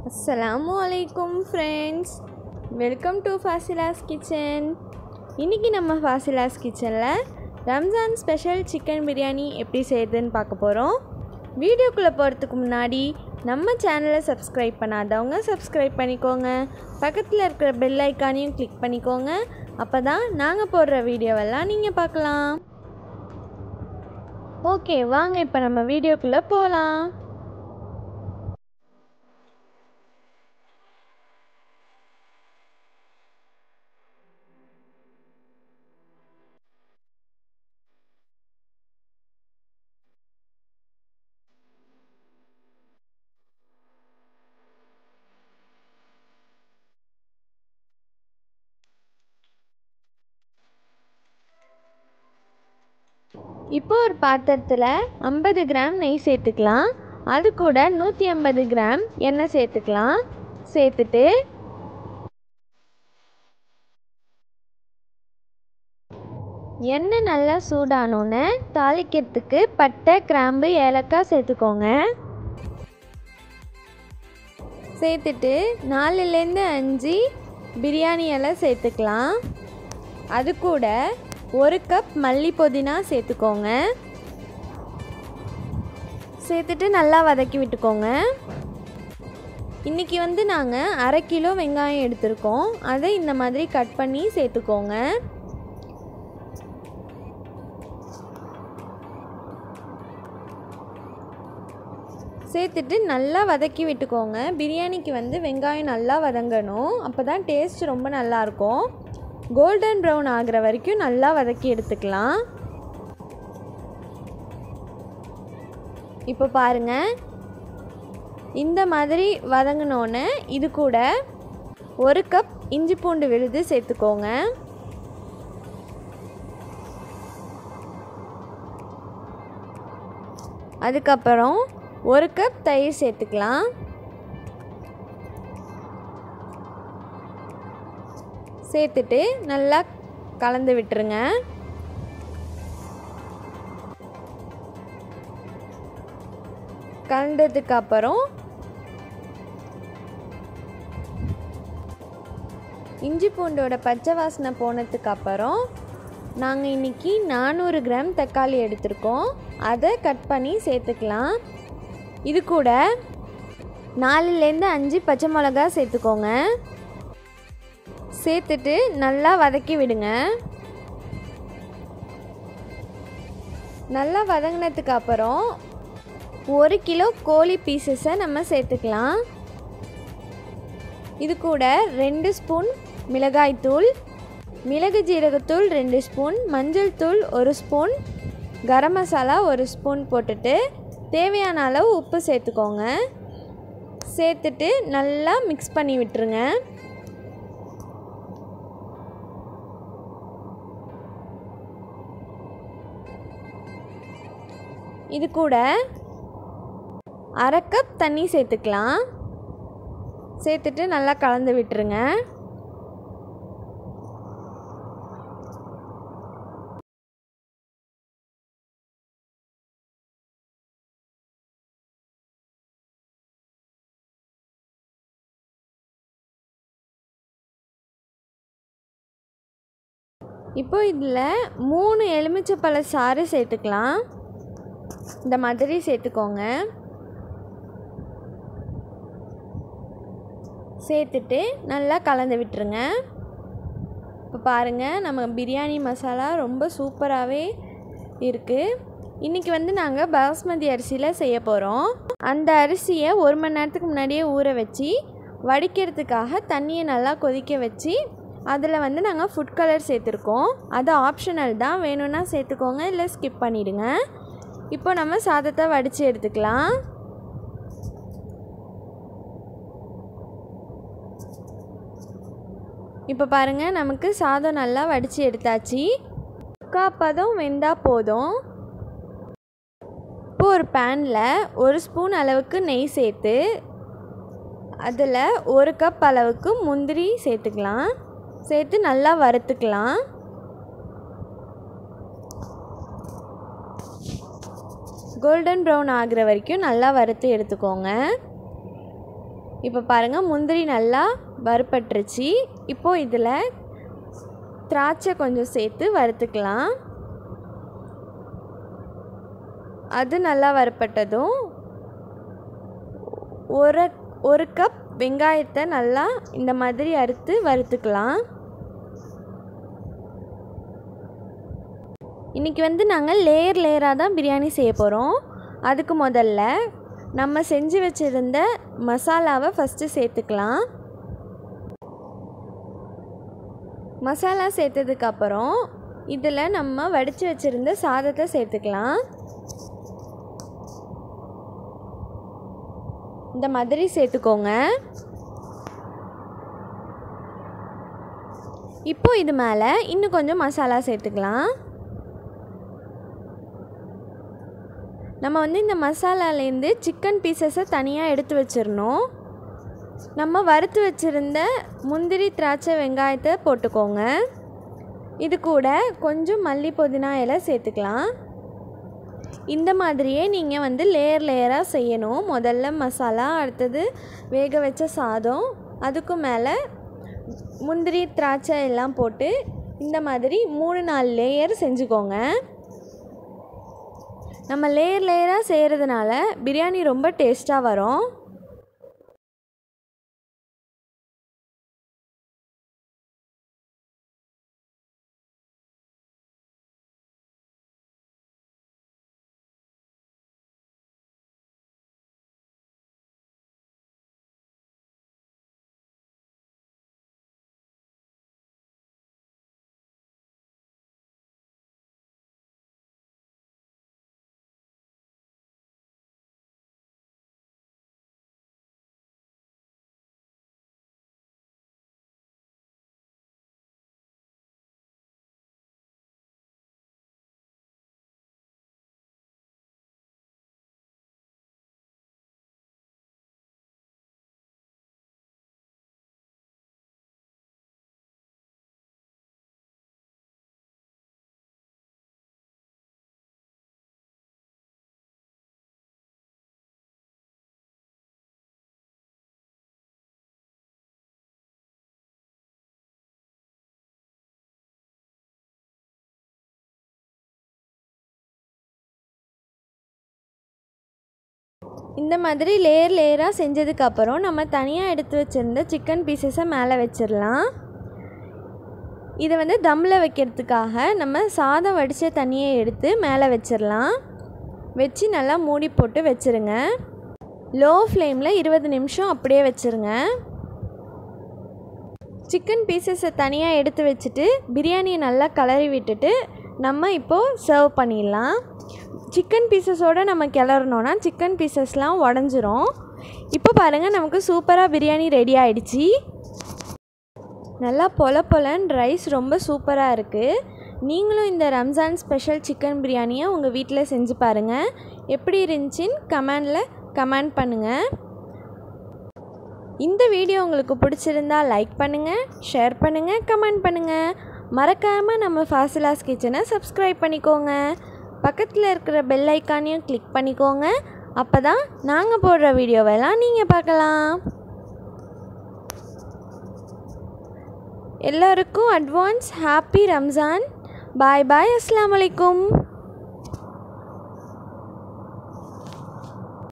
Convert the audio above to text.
Assalamualaikum friends, welcome to Fasila's kitchen. இன்னைக்கு நம்ம Fasila's kitchenல ரம்ஜான் ஸ்பெஷல் சிக்கன் பிரியாணி எப்படி செய்யறதுன்னு பார்க்க போறோம். வீடியோக்குள்ள போறதுக்கு முன்னாடி நம்ம சேனலை சப்ஸ்கிரைப் பண்ணாதவங்க சப்ஸ்கிரைப் பண்ணிக்கோங்க. பக்கத்துல இருக்கிற பெல் ஐகானையும் கிளிக் பண்ணிக்கோங்க. அப்பதான் நாங்க போடுற வீடியோவெல்லாம் நீங்க பார்க்கலாம். ஓகே, வாங்க இப்போ நம்ம வீடியோக்குள்ள போலாம். இப்போ ஒரு பாத்திரத்தில் 50 கிராம் நெய் சேர்த்துக்கலாம். அது கூட 150 கிராம் எண்ணெய் சேர்த்துக்கலாம். சேர்த்துட்டு எண்ணெய் நல்லா சூடானோன்னு தாளிக்கிறதுக்கு பட்டை, கிராம்பு, ஏலக்காய் சேர்த்துக்கோங்க. சேர்த்துட்டு 4லேருந்து 5 பிரியாணி இலை சேர்த்துக்கலாம். அது கூட 1 கப் மல்லி புதினா சேர்த்துக்கோங்க. சேர்த்துட்டு நல்லா வதக்கி விட்டுக்கோங்க. இன்றைக்கி நாங்கள் 1/2 கிலோ வெங்காயம் எடுத்திருக்கோம். அதை இந்த மாதிரி கட் பண்ணி சேர்த்துக்கோங்க. சேர்த்துட்டு நல்லா வதக்கி விட்டுக்கோங்க. பிரியாணிக்கு வெங்காயம் நல்லா வதங்கணும். அப்போ தான் டேஸ்ட் ரொம்ப நல்லாயிருக்கும். கோல்டன் ப்ரௌன் ஆகிற வரைக்கும் நல்லா வதக்கி எடுத்துக்கலாம். இப்போ பாருங்கள், இந்த மாதிரி வதங்கினோன்னு இது கூட 1 கப் இஞ்சி பூண்டு விழுது சேர்த்துக்கோங்க. அதுக்கப்புறம் 1 கப் தயிர் சேர்த்துக்கலாம். சேர்த்துட்டு நல்லா கலந்து விட்டுருங்க. கலந்ததுக்கு அப்புறம் இஞ்சி பூண்டோட பச்சை வாசனை போனதுக்கு அப்புறம் நாங்கள் இன்றைக்கி 400 கிராம் தக்காளி எடுத்திருக்கோம். அதை கட் பண்ணி சேர்த்துக்கலாம். இது கூட 4லேருந்து 5 பச்சை மிளகா சேர்த்துக்கோங்க. சேர்த்துட்டு நல்லா வதக்கி விடுங்க. நல்லா வதங்கினதுக்கு அப்புறம் 1 கிலோ கோழி பீசஸை நம்ம சேர்த்துக்கலாம். இது கூட 2 ஸ்பூன் மிளகாய்த்தூள், மிளகு ஜீரகத்தூள் 2 ஸ்பூன், மஞ்சள் தூள் 1 ஸ்பூன், கரம் மசாலா 1 ஸ்பூன் போட்டுட்டு தேவையான அளவு உப்பு சேர்த்துக்கோங்க. சேர்த்துட்டு நல்லா மிக்ஸ் பண்ணி விட்டுருங்க. இது கூட 1/2 கப் தண்ணி சேர்த்துக்கலாம். சேர்த்துட்டு நல்லா கலந்து விட்டுருங்க. இப்போ இதில் 3 எலுமிச்சைப்பழ சாறு சேர்த்துக்கலாம். இந்த மாதிரி சேர்த்துக்கோங்க. சேர்த்துட்டு நல்லா கலந்து விட்டுருங்க. இப்போ பாருங்கள், நம்ம பிரியாணி மசாலா ரொம்ப சூப்பராகவே இருக்குது. இன்றைக்கி நாங்கள் பாஸ்மதி அரிசியில் செய்ய போகிறோம். அந்த அரிசியை 1 மணி நேரத்துக்கு முன்னாடியே ஊற வச்சு வடிக்கிறதுக்காக தண்ணியை நல்லா கொதிக்க வச்சு அதில் நாங்கள் ஃபுட் கலர் சேர்த்துருக்கோம். அது ஆப்ஷனல் தான், வேணும்னா சேர்த்துக்கோங்க, இல்லை ஸ்கிப் பண்ணிவிடுங்க. இப்போ நம்ம சாதத்தை வடித்து எடுத்துக்கலாம். இப்போ பாருங்கள், நமக்கு சாதம் நல்லா வடித்து எடுத்தாச்சு. முக்காப்பதம் வெந்தால் போதும். இப்போ ஒரு பேனில் 1 ஸ்பூன் அளவுக்கு நெய் சேர்த்து அதில் 1 கப் அளவுக்கு முந்திரி சேர்த்துக்கலாம். சேர்த்து நல்லா வறுத்துக்கலாம். கோல்டன் ப்ரௌன் ஆகிற வரைக்கும் நல்லா வறுத்து எடுத்துக்கோங்க. இப்போ பாருங்கள் முந்திரி நல்லா வறுபட்டுருச்சு. இப்போது இதில் திராட்சை கொஞ்சம் சேர்த்து வறுத்துக்கலாம். அது நல்லா வறுபட்டதும் ஒரு கப் வெங்காயத்தை நல்லா இந்த மாதிரி அறுத்து வறுத்துக்கலாம். இன்றைக்கி நாங்கள் லேயராக தான் பிரியாணி செய்ய போகிறோம். அதுக்கு முதல்ல நம்ம செஞ்சு வச்சுருந்த மசாலாவை ஃபஸ்ட்டு சேர்த்துக்கலாம். மசாலா சேர்த்ததுக்கப்புறம் இதில் நம்ம வடித்து வச்சுருந்த சாதத்தை சேர்த்துக்கலாம். இந்த மாதிரி சேர்த்துக்கோங்க. இப்போது இது மேலே இன்னும் கொஞ்சம் மசாலா சேர்த்துக்கலாம். நம்ம இந்த மசாலாலேருந்து சிக்கன் பீசஸை தனியாக எடுத்து வச்சிடணும். நம்ம வறுத்து வச்சுருந்த முந்திரி திராட்சை வெங்காயத்தை போட்டுக்கோங்க. இது கூட கொஞ்சம் மல்லி புதினா இலை சேர்த்துக்கலாம். இந்த மாதிரியே நீங்கள் லேயராக செய்யணும். முதல்ல மசாலா, அடுத்தது வேக வச்ச சாதம், அதுக்கு மேலே முந்திரி திராட்சை எல்லாம் போட்டு இந்த மாதிரி 3-4 லேயர் செஞ்சுக்கோங்க. நம்ம லேயராக செய்கிறதுனால பிரியாணி ரொம்ப டேஸ்ட்டாக வரும். இந்த மாதிரி லேயராக செஞ்சதுக்கப்புறம் நம்ம தனியாக எடுத்து வச்சுருந்த சிக்கன் பீசஸை மேலே வச்சிடலாம். இதை தம்மில் வைக்கிறதுக்காக நம்ம சாதம் வடித்த தண்ணியை எடுத்து மேலே வச்சிடலாம். வச்சு நல்லா மூடி போட்டு வச்சுருங்க. லோ ஃப்ளேமில் 20 நிமிஷம் அப்படியே வச்சுருங்க. சிக்கன் பீசஸை தனியாக எடுத்து வச்சுட்டு பிரியாணியை நல்லா கிளறி விட்டுட்டு நம்ம இப்போது சர்வ் பண்ணிடலாம். சிக்கன் பீசஸோடு நம்ம கிளறணுன்னா சிக்கன் பீசஸ்லாம் உடஞ்சிரும். இப்போ பாருங்கள், நமக்கு சூப்பராக பிரியாணி ரெடி ஆகிடுச்சி. நல்லா பொலன்னு ரைஸ் ரொம்ப சூப்பராக இருக்குது. நீங்களும் இந்த ரம்ஜான் ஸ்பெஷல் சிக்கன் பிரியாணியை உங்கள் வீட்டில் செஞ்சு பாருங்கள். எப்படி இருந்துச்சின்னு கமெண்ட் பண்ணுங்கள். இந்த வீடியோ உங்களுக்கு பிடிச்சிருந்தா லைக் பண்ணுங்கள், ஷேர் பண்ணுங்கள், கமெண்ட் பண்ணுங்கள். மறக்காமல் நம்ம ஃபாசிலாஸ் கிச்சனை சப்ஸ்கிரைப் பண்ணிக்கோங்க. பக்கத்தில் இருக்கிற பெல் ஐக்கானையும் கிளிக் பண்ணிக்கோங்க. அப்போ தான் நாங்கள் போடுற வீடியோவெல்லாம் நீங்கள் பார்க்கலாம். எல்லோருக்கும் அட்வான்ஸ் ஹாப்பி ரம்ஜான். பாய் பாய். அஸ்ஸலாமு அலைக்கும்.